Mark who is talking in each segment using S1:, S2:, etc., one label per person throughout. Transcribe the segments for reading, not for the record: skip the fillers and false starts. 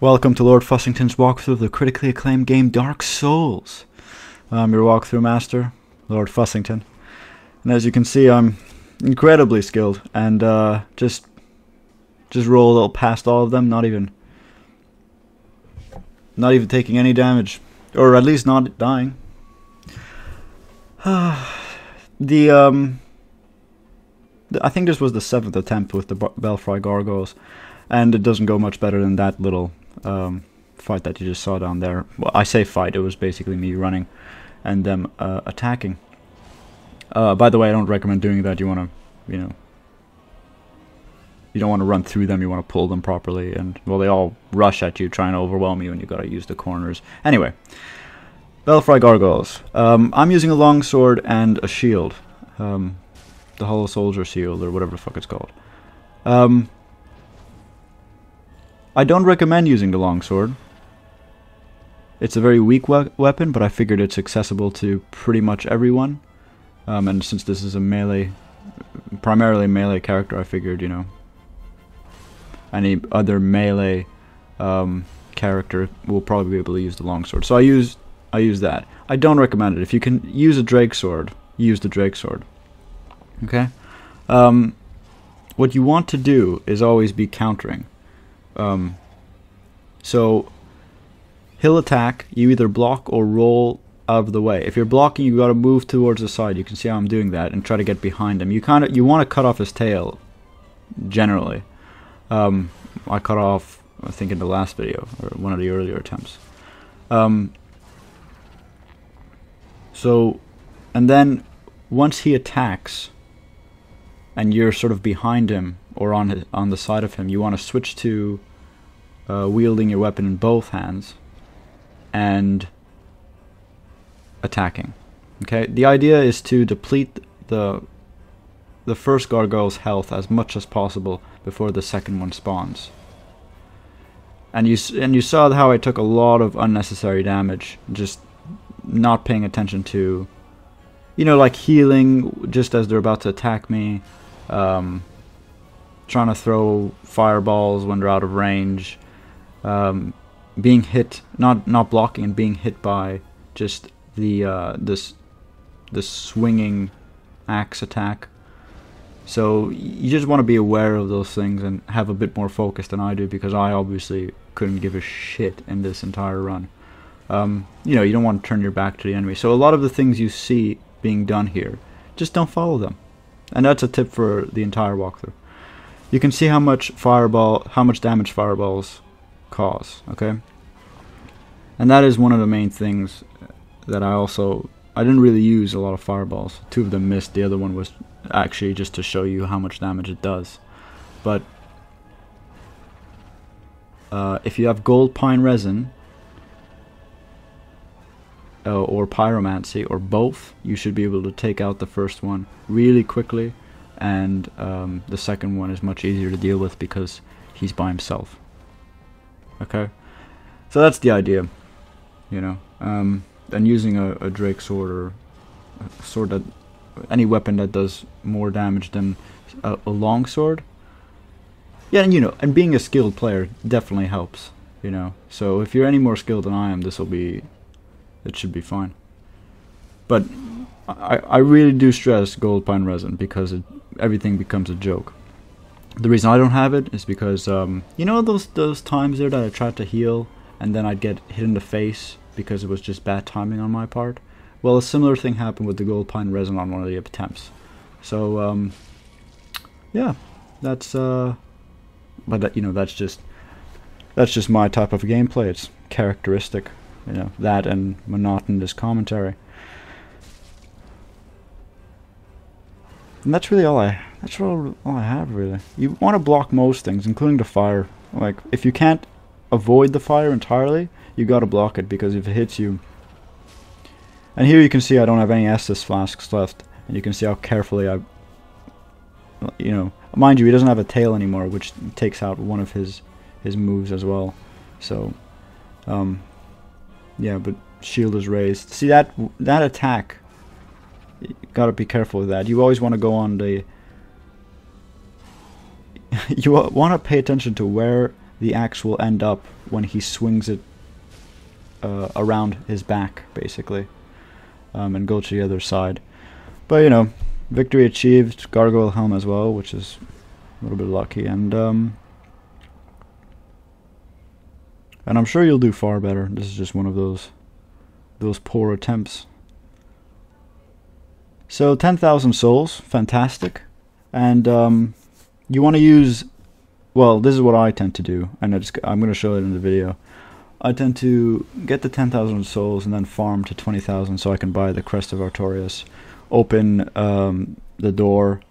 S1: Welcome to Lord Fussington's walkthrough of the critically acclaimed game Dark Souls. I'm your walkthrough master, Lord Fussington. And as you can see, I'm incredibly skilled and just roll past all of them, not even taking any damage, or at least not dying. I think this was the 7th attempt with the Belfry Gargoyles, and it doesn't go much better than that little fight that you just saw down there. Well, I say fight, it was basically me running and them attacking. By the way, I don't recommend doing that. You want to, you don't want to run through them, you want to pull them properly, and, well, they all rush at you trying to overwhelm you, and you gotta use the corners. Anyway, Belfry Gargoyles. I'm using a longsword and a shield. The Hollow Soldier Shield, or whatever the fuck it's called. I don't recommend using the longsword. It's a very weak weapon, but I figured it's accessible to pretty much everyone. And since this is a primarily melee character, I figured, any other melee character will probably be able to use the longsword. So I use that. I don't recommend it. If you can use a Drake sword, use the Drake sword. Okay? What you want to do is always be countering. So he'll attack, you either block or roll out of the way. If you're blocking, you gotta move towards the side. You can see how I'm doing that, and try to get behind him. You want to cut off his tail, generally. I cut off, I think, in the last video, or one of the earlier attempts. And then once he attacks, and you're sort of behind him or on the side of him, you want to switch to wielding your weapon in both hands and attacking. Okay, the idea is to deplete the first gargoyle's health as much as possible before the second one spawns. And you saw how I took a lot of unnecessary damage, just not paying attention to, like healing just as they're about to attack me, trying to throw fireballs when they're out of range, being hit, not blocking, and being hit by just the swinging axe attack. So you just want to be aware of those things and have a bit more focus than I do, because I obviously couldn't give a shit in this entire run. You don't want to turn your back to the enemy. So a lot of the things you see being done here, just don't follow them. And that's a tip for the entire walkthrough. You can see how much damage fireballs cause, okay? And that is one of the main things that I didn't really use a lot of fireballs. 2 of them missed, the other one was actually just to show you how much damage it does. But if you have gold pine resin, or pyromancy, or both, you should be able to take out the first one really quickly, and the second one is much easier to deal with because he's by himself. Okay, so that's the idea, and using a Drake sword, or a sword that, any weapon that does more damage than a long sword. Yeah, and being a skilled player definitely helps, So if you're any more skilled than I am, it should be fine. But I really do stress gold pine resin, because everything becomes a joke. The reason I don't have it is because those times there that I tried to heal and then I'd get hit in the face because it was just bad timing on my part. Well, a similar thing happened with the gold pine resin on one of the attempts. So yeah, that's but that's just my type of gameplay. It's characteristic. That and monotonous commentary. And that's really all I have, really. You want to block most things, including the fire. Like, if you can't avoid the fire entirely, you gotta block it, because if it hits you... And here you can see I don't have any Estus flasks left, and you can see how carefully I... mind you, he doesn't have a tail anymore, which takes out one of his moves as well. So, yeah, but shield is raised. See, that attack, you gotta be careful with that. You always want to go on the... you want to pay attention to where the axe will end up when he swings it around his back, basically, and go to the other side. But, you know, victory achieved, Gargoyle Helm as well, which is a little bit lucky, and I'm sure you'll do far better. This is just one of those poor attempts. So 10,000 souls, fantastic, and you want to use, well, this is what I tend to do, and I'm going to show it in the video. I tend to get the 10,000 souls and then farm to 20,000 so I can buy the Crest of Artorias, open the door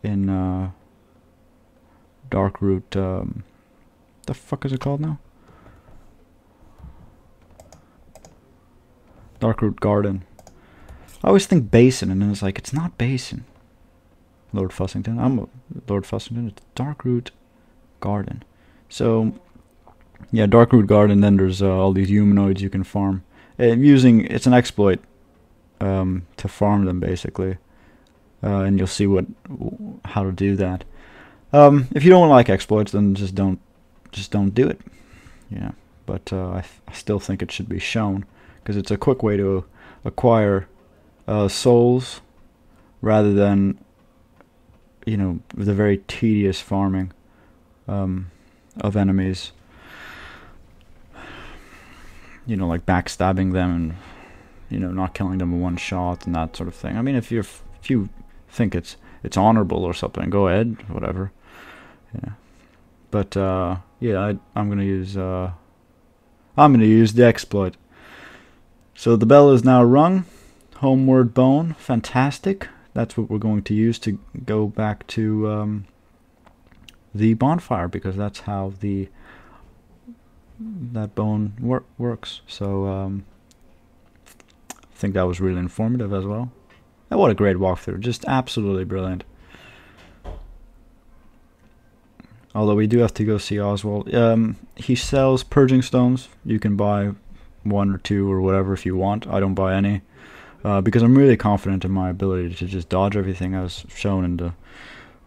S1: in Darkroot, the fuck is it called now? Darkroot Garden. I always think Basin, and then it's like, it's not Basin. Lord Fussington. I'm Lord Fussington. It's Darkroot Garden. So, yeah, Darkroot Garden. Then there's all these humanoids you can farm. It's an exploit to farm them, basically, and you'll see how to do that. If you don't like exploits, then just don't do it. Yeah, but I still think it should be shown, because it's a quick way to acquire souls rather than, you know, the very tedious farming of enemies. You know, like backstabbing them and, you know, not killing them in one shot and that sort of thing. I mean, if you think it's honorable or something, go ahead, whatever. Yeah, but yeah, I'm gonna use the exploit. So the bell is now rung. Homeward bone, fantastic. That's what we're going to use to go back to the bonfire, because that's how that bone works. So I think that was really informative as well. And what a great walkthrough, just absolutely brilliant. Although we do have to go see Oswald. He sells purging stones. You can buy 1 or 2 or whatever if you want. I don't buy any, because I'm really confident in my ability to just dodge everything, as shown in the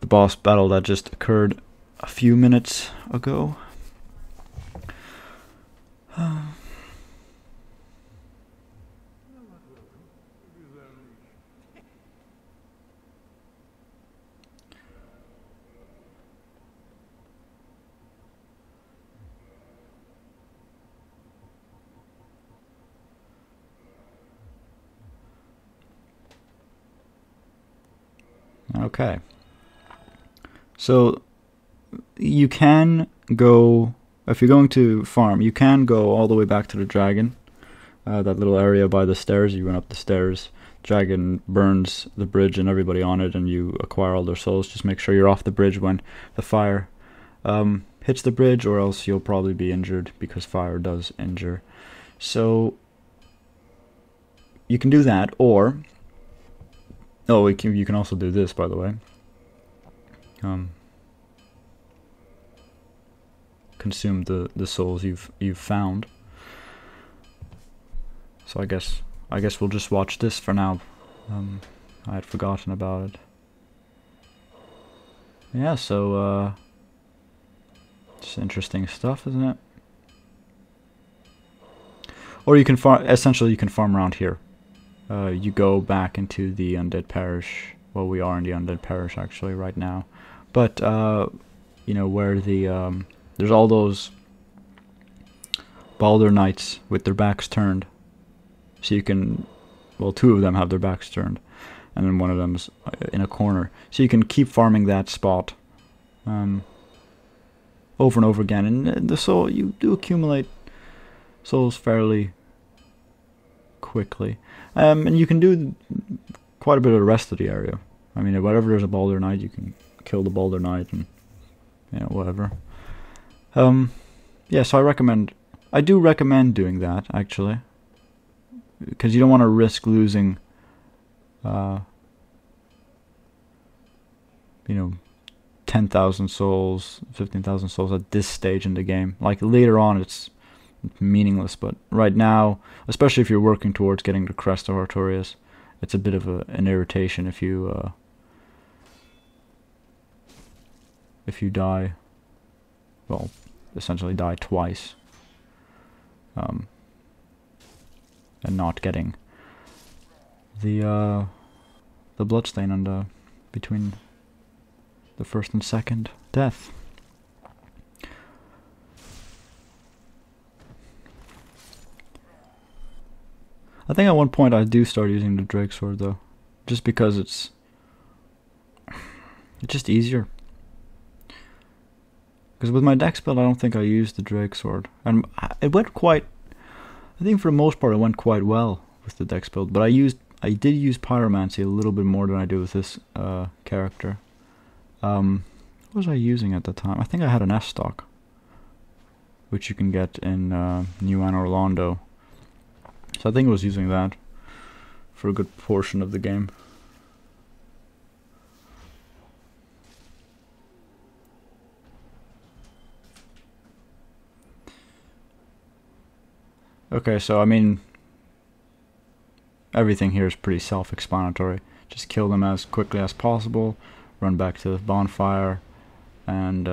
S1: boss battle that just occurred a few minutes ago. Okay, so you can go, if you're going to farm, you can go all the way back to the dragon, that little area by the stairs. You run up the stairs, dragon burns the bridge and everybody on it, and you acquire all their souls. Just make sure you're off the bridge when the fire hits the bridge, or else you'll probably be injured, because fire does injure. So you can do that, or you can also do this, by the way. Consume the souls you've found. So I guess we'll just watch this for now. I had forgotten about it. Yeah, so just interesting stuff, isn't it? Or you can farm. Essentially, you can farm around here. You go back into the Undead Parish. Well, we are in the Undead Parish actually right now, but you know, where the there's all those Balder Knights with their backs turned. So you can, well, 2 of them have their backs turned, and then one of them's in a corner. So you can keep farming that spot over and over again, and the soul, you do accumulate souls fairly quickly. And you can do quite a bit of the rest of the area. I mean, wherever there's a Balder Knight, you can kill the Balder Knight and, you know, whatever. Yeah, so I do recommend doing that, actually, because you don't want to risk losing, you know, 10,000 souls, 15,000 souls at this stage in the game. Like, later on, it's meaningless, but right now, especially if you're working towards getting the Crest of Artorias, it's a bit of an irritation if you if you die, well, essentially die twice, and not getting the bloodstain on the between the first and second death. I think at one point I do start using the Drake Sword though, just because it's just easier. Because with my dex build I don't think I used the Drake Sword, and it went quite, I think for the most part it went quite well with the dex build, but I did use Pyromancy a little bit more than I do with this character. What was I using at the time? I think I had an S-Stock, which you can get in New Anne Orlando. So I think I was using that for a good portion of the game. Okay, so I mean, everything here is pretty self-explanatory. Just kill them as quickly as possible, run back to the bonfire, and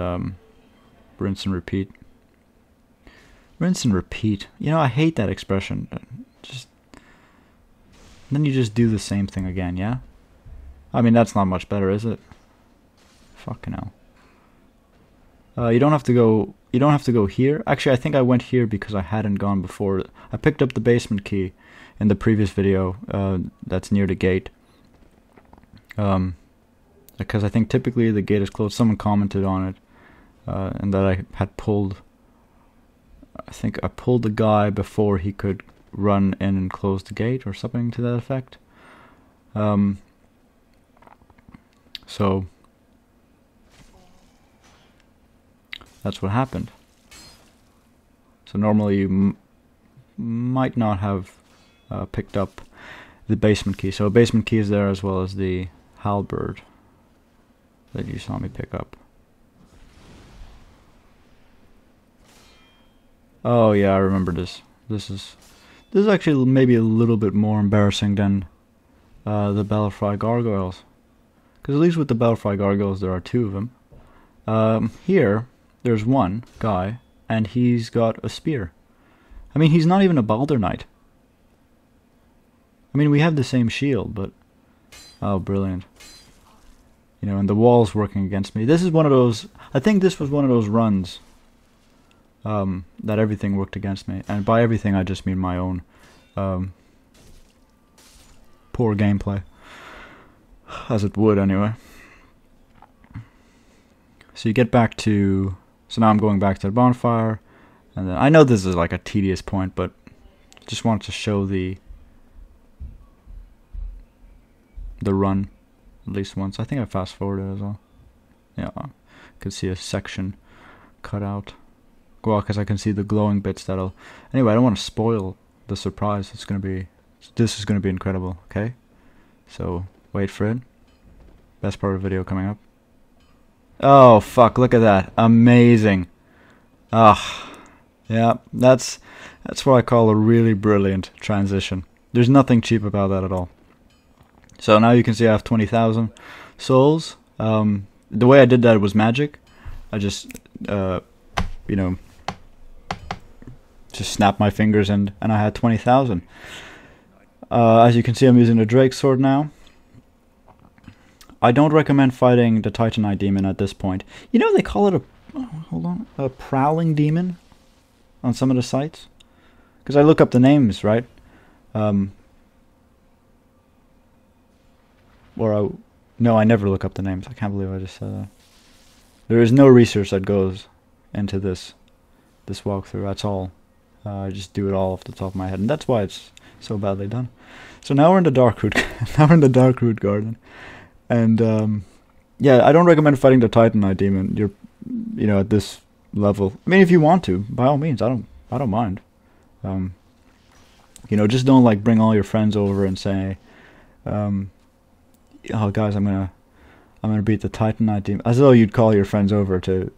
S1: rinse and repeat. Rinse and repeat. You know, I hate that expression. Then you just do the same thing again, yeah? I mean, that's not much better, is it? Fucking hell. You don't have to go here. Actually, I think I went here because I hadn't gone before. I picked up the basement key in the previous video, that's near the gate. Because I think typically the gate is closed. Someone commented on it, and that I had pulled, I think I pulled the guy before he could run in and close the gate, or something to that effect. So that's what happened. So normally you might not have picked up the basement key. So a basement key is there, as well as the halberd that you saw me pick up. Oh yeah, I remember this. This is actually maybe a little bit more embarrassing than the Belfry Gargoyles. Because at least with the Belfry Gargoyles there are two of them. Here, there's one guy, and he's got a spear. I mean, he's not even a Balder Knight. I mean, we have the same shield, but... Oh, brilliant. You know, and the wall's working against me. This is one of those... I think this was one of those runs that everything worked against me. And by everything, I just mean my own poor gameplay. As it would, anyway. So you get back to... So now I'm going back to the bonfire. And then I know this is like a tedious point, but just wanted to show the run at least once. I think I fast forwarded as well. Yeah, I could see a section cut out. Well, because I can see the glowing bits that'll... Anyway, I don't want to spoil the surprise. This is going to be incredible, okay? So, wait for it. Best part of the video coming up. Oh, fuck, look at that. Amazing. Ah, yeah, that's what I call a really brilliant transition. There's nothing cheap about that at all. So now you can see I have 20,000 souls. The way I did that was magic. I just, you know, just snapped my fingers and I had 20,000. As you can see, I'm using the Drake Sword now. I don't recommend fighting the Titanite Demon at this point. You know, they call it a prowling demon on some of the sites. Because I look up the names, right? No, I never look up the names. I can't believe I just said that. There is no research that goes into this walkthrough. That's all. I just do it all off the top of my head, and that's why it's so badly done. So now we're in the Darkroot. Now we're in the Darkroot Garden, and yeah, I don't recommend fighting the Titanite Demon. You know, at this level. I mean, if you want to, by all means, I don't mind. You know, just don't like bring all your friends over and say, oh guys, I'm gonna beat the Titanite Demon, as though you'd call your friends over to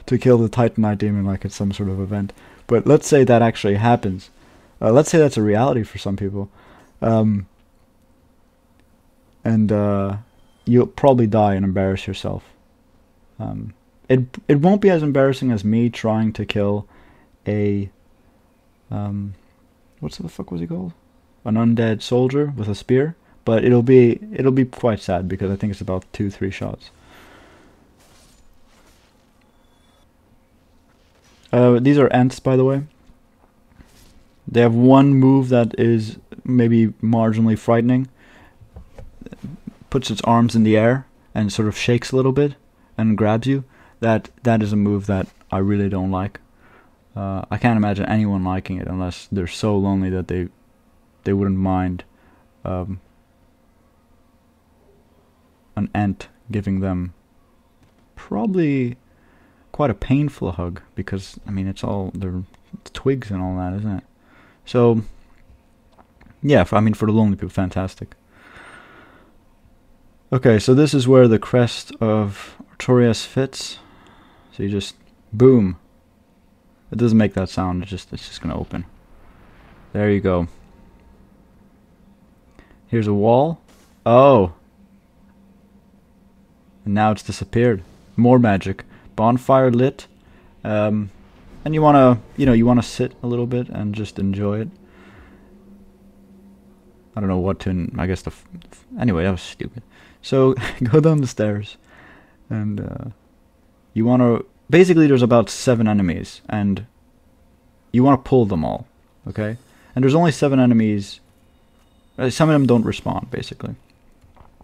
S1: kill the Titanite Demon like it's some sort of event. But let's say that actually happens. Let's say that's a reality for some people. And you'll probably die and embarrass yourself. It won't be as embarrassing as me trying to kill a what's the fuck was he called? An undead soldier with a spear, but it'll be quite sad because I think it's about 2-3 shots. These are ants, by the way. They have one move that is maybe marginally frightening. Puts its arms in the air and sort of shakes a little bit and grabs you. That is a move that I really don't like. I can't imagine anyone liking it unless they're so lonely that they wouldn't mind an ant giving them probably quite a painful hug, because I mean it's twigs and all that, isn't it? So yeah, for the lonely people, fantastic. Okay, so this is where the crest of Artorias fits. So you just boom. It doesn't make that sound. It's just gonna open. There you go. Here's a wall. Oh, and now it's disappeared. More magic. Bonfire lit. And you wanna sit a little bit and just enjoy it. I don't know what to. I guess anyway, that was stupid. So go down the stairs, and you wanna. Basically, there's about 7 enemies, and you wanna pull them all. Okay, and there's only 7 enemies. Some of them don't respawn. Basically,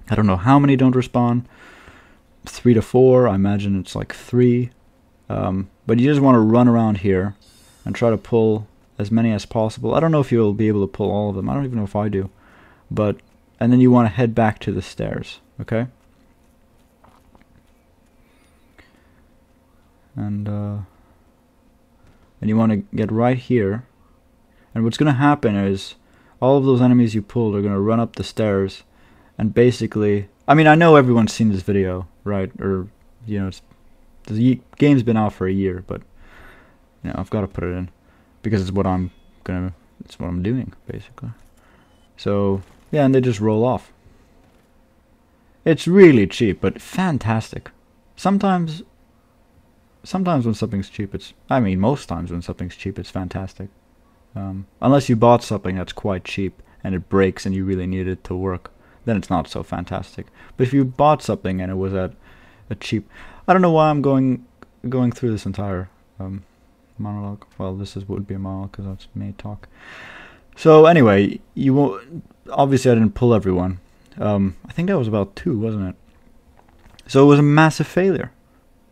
S1: I don't know how many don't respawn. 3 to 4. I imagine it's like 3. But you just want to run around here and try to pull as many as possible. I don't know if you'll be able to pull all of them. I don't even know if I do. And then you want to head back to the stairs, okay? And you want to get right here. And what's going to happen is all of those enemies you pulled are going to run up the stairs and basically... I mean, I know everyone's seen this video, right? Or, the game's been out for a year, but I've got to put it in because it's what I'm doing, basically. So yeah, and they just roll off. It's really cheap, but fantastic. Sometimes when something's cheap, most times when something's cheap, it's fantastic. Unless you bought something that's quite cheap and it breaks and you really need it to work, then it's not so fantastic. But if you bought something and it was at a cheap... I don't know why I'm going through this entire monologue. Well, would be a monologue because that's me talk. So anyway, obviously I didn't pull everyone. I think that was about 2, wasn't it? So it was a massive failure.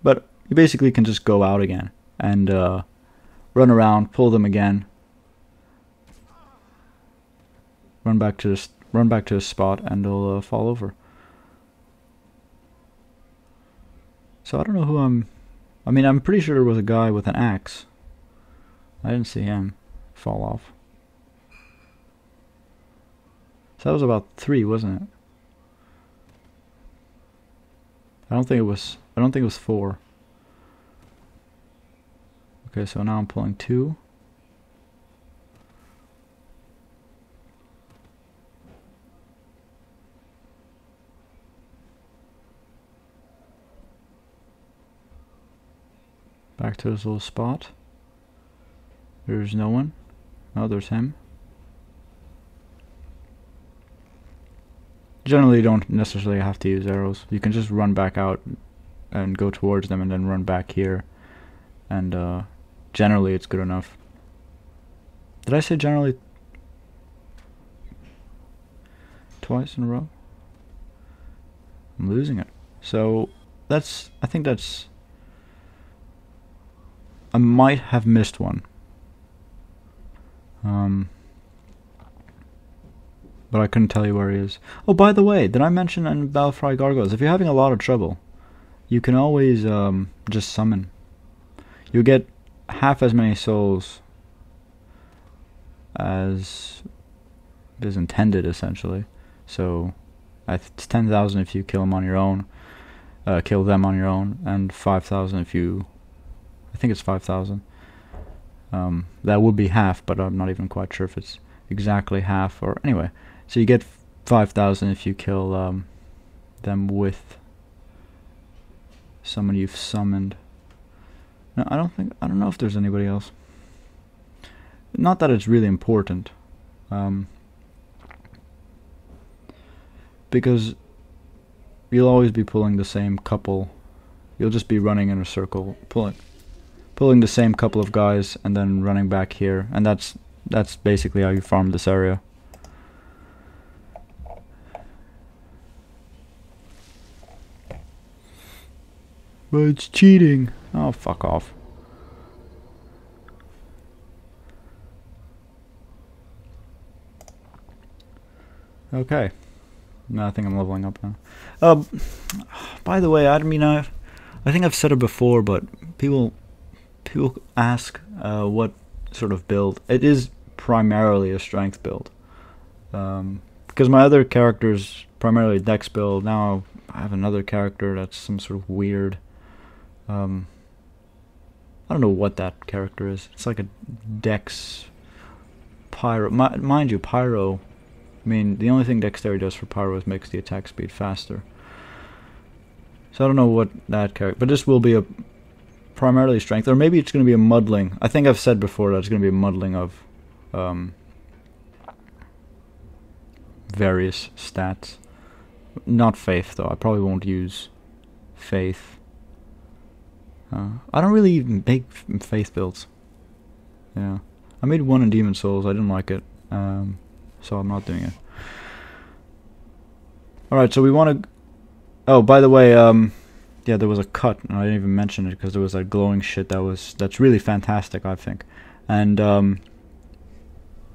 S1: But you basically can just go out again and run around, pull them again, run back to the spot, and they'll fall over. So I don't know who I'm pretty sure there was a guy with an axe. I didn't see him fall off. So that was about 3, wasn't it? I don't think it was 4. Okay, so now I'm pulling 2. Back to this little spot. There's no one. Oh, there's him. Generally, you don't necessarily have to use arrows. You can just run back out and go towards them and then run back here. And generally, it's good enough. Did I say generally twice in a row? I'm losing it. So I think that's... I might have missed one. But I couldn't tell you where he is. Oh, by the way, did I mention in Belfry Gargoyles, if you're having a lot of trouble, you can always just summon. You get half as many souls as is intended, essentially. So it's 10,000 if you kill them on your own, and 5,000 if you... I think it's 5,000. That would be half, but I'm not even quite sure if it's exactly half. Or anyway, so you get 5,000 if you kill them with someone you've summoned. No, I don't know if there's anybody else. Not that it's really important. Because you'll always be pulling the same couple. You'll just be running in a circle, pulling the same couple of guys and then running back here, and that's basically how you farm this area. But it's cheating. Oh, fuck off. Okay. No, I think I'm leveling up now. By the way, I think I've said it before, but people ask what sort of build. It is primarily a strength build. Because my other character's primarily dex build. Now I have another character that's some sort of weird. I don't know what that character is. It's like a dex pyro. Mind you, pyro. I mean, the only thing dexterity does for pyro is makes the attack speed faster. So I don't know what that character, but this will be a primarily strength, or maybe it's going to be a muddling. I think I've said before that it's going to be a muddling of various stats. Not faith though. I probably won't use faith. I don't really even make faith builds. Yeah, I made one in Demon Souls. I didn't like it. So I'm not doing it. Alright, so we want to... Oh, by the way, yeah, there was a cut, and I didn't even mention it because there was that glowing shit that's really fantastic, I think. And,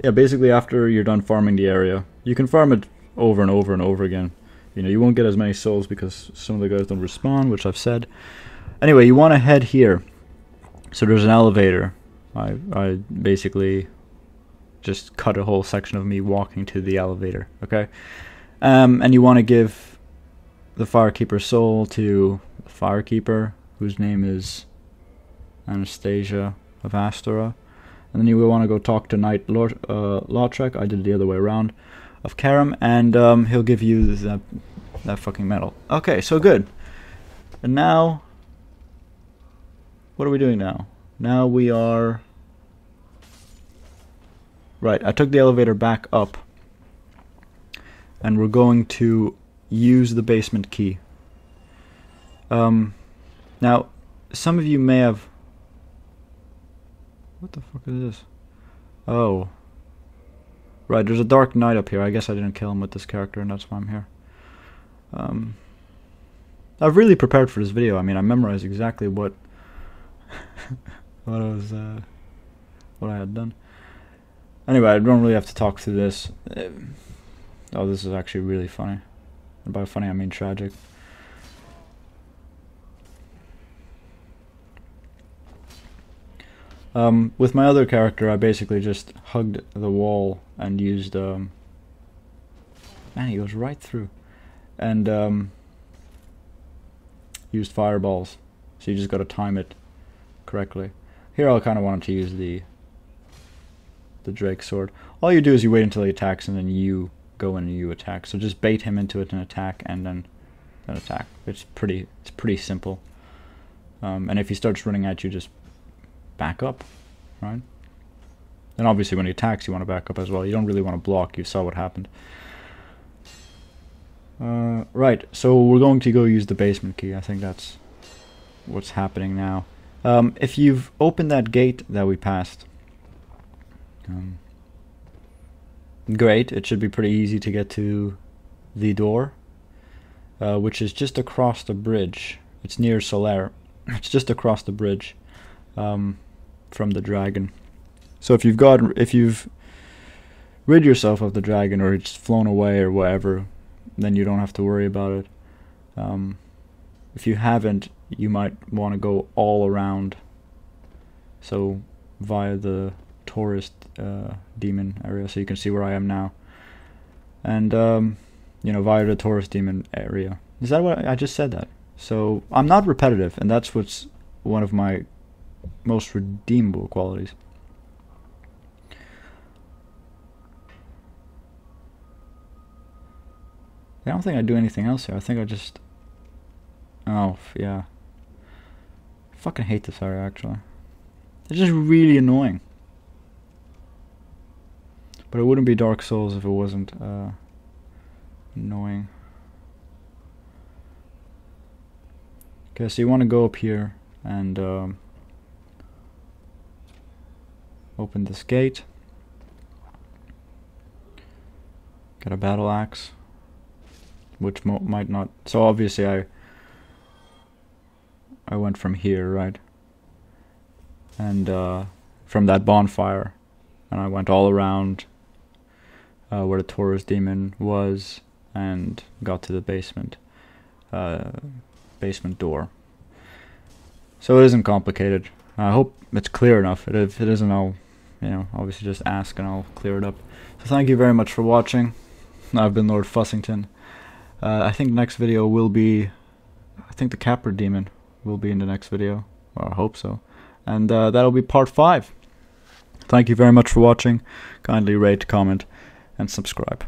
S1: yeah, basically after you're done farming the area, you can farm it over and over and over again. You know, you won't get as many souls because some of the guys don't respawn, which I've said. Anyway, you want to head here. So there's an elevator. I basically... just cut a whole section of me walking to the elevator, okay? And you want to give the Firekeeper's soul to the Firekeeper, whose name is Anastasia of Astora. And then you will want to go talk to Knight Lautrec, I did it the other way around, of Karam, and he'll give you that fucking medal. Okay, so good. And now, what are we doing now? Now we are... Right, I took the elevator back up, and we're going to use the basement key. Now, some of you may have... What the fuck is this? Oh. Right, there's a Dark Knight up here. I guess I didn't kill him with this character, and that's why I'm here. I've really prepared for this video. I mean, I memorized exactly what... what I had done. Anyway, I don't really have to talk through this. Oh, this is actually really funny. And by funny, I mean tragic. With my other character, I basically just hugged the wall and used... Man, he goes right through. And used fireballs. So you just got to time it correctly. Here I kind of wanted to use the Drake sword. All you do is you wait until he attacks and then you go in and you attack. So just bait him into it and attack and then attack. It's pretty simple. And if he starts running at you, just back up, right? And obviously when he attacks you want to back up as well. You don't really want to block. You saw what happened. Right, so we're going to go use the basement key. I think that's what's happening now. If you've opened that gate that we passed, great, it should be pretty easy to get to the door, which is just across the bridge. It's near Solaire. It's just across the bridge from the dragon. So if you've rid yourself of the dragon or it's flown away or whatever, then you don't have to worry about it. If you haven't, you might want to go all around, so via the Taurus Demon area, so you can see where I am now, and you know, via the Taurus Demon area. Is that what I just said? That? So I'm not repetitive, and that's what's one of my most redeemable qualities. I don't think I do anything else here. I think I just... Oh, yeah. Fucking hate this area, actually. It's just really annoying. But it wouldn't be Dark Souls if it wasn't annoying. Okay, so you want to go up here and open this gate. Get a battle axe, which might not. So obviously I went from here, right? And from that bonfire, and I went all around where the Taurus Demon was, and got to the basement door. So it isn't complicated. I hope it's clear enough. If it isn't, I'll, obviously just ask and I'll clear it up. So thank you very much for watching. I've been Lord Fussington. I think the next video will be, I think the Capra Demon will be in the next video. Well, I hope so. And that'll be part 5. Thank you very much for watching. Kindly rate, comment, and subscribe.